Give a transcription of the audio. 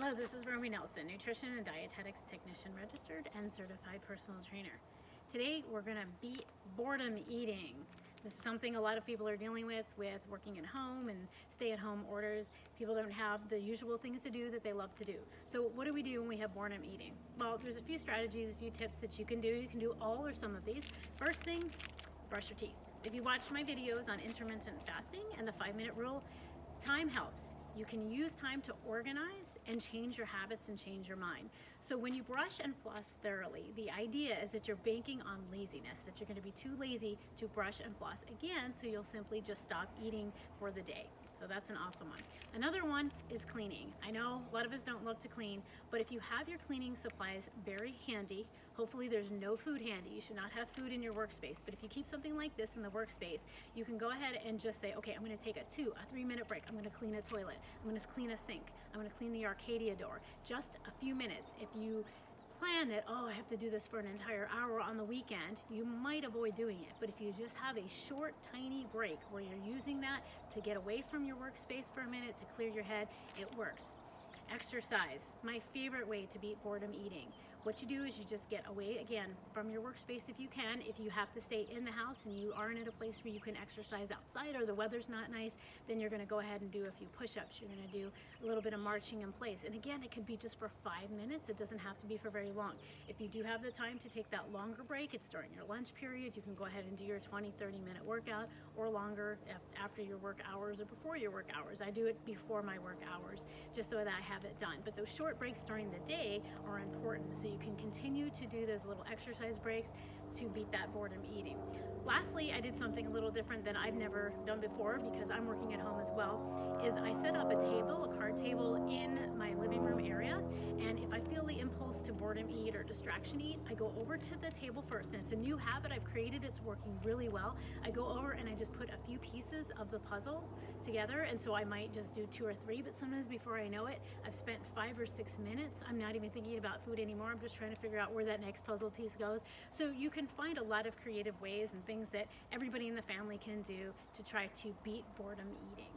Hello, this is Romy Nelson, Nutrition and Dietetics Technician, registered and certified personal trainer. Today we're going to beat boredom eating. This is something a lot of people are dealing with working at home and stay-at-home orders. People don't have the usual things to do that they love to do. So what do we do when we have boredom eating? Well, there's a few strategies, a few tips that you can do. You can do all or some of these. First thing, brush your teeth. If you watched my videos on intermittent fasting and the 5-minute rule, time helps. You can use time to organize and change your habits and change your mind. So when you brush and floss thoroughly, the idea is that you're banking on laziness, that you're going to be too lazy to brush and floss again, so you'll simply just stop eating for the day. So that's an awesome one. Another one is cleaning. I know a lot of us don't love to clean, but if you have your cleaning supplies very handy, hopefully there's no food handy. You should not have food in your workspace, but if you keep something like this in the workspace, you can go ahead and just say, okay, I'm going to take a 3-minute break. I'm going to clean a toilet. I'm going to clean a sink. I'm going to clean the Arcadia door. Just a few minutes. If you plan that, oh, I have to do this for an entire hour on the weekend, you might avoid doing it. But if you just have a short, tiny break where you're using that to get away from your workspace for a minute, to clear your head, it works. Exercise, my favorite way to beat boredom eating. What you do is you just get away again from your workspace if you can. If you have to stay in the house and you aren't at a place where you can exercise outside or the weather's not nice, then you're going to go ahead and do a few push-ups. You're going to do a little bit of marching in place. And again, it can be just for 5 minutes. It doesn't have to be for very long. If you do have the time to take that longer break, it's during your lunch period. You can go ahead and do your 20-30-minute workout, or longer after your work hours or before your work hours. I do it before my work hours just so that I have it done. But those short breaks during the day are important, so you can continue to do those little exercise breaks to beat that boredom eating. Lastly, I did something a little different than I've never done before, because I'm working at home as well, is I set up a card table in my living room area, and if I feel the impulse to boredom eat or distraction eat, I go over to the table first, and it's a new habit I've created. It's working really well. I go over and I just put a few pieces of the puzzle together, and so I might just do 2 or 3, but sometimes before I know it, I've spent 5 or 6 minutes. I'm not even thinking about food anymore. I'm just trying to figure out where that next puzzle piece goes. So you can find a lot of creative ways and things that everybody in the family can do to try to beat boredom eating.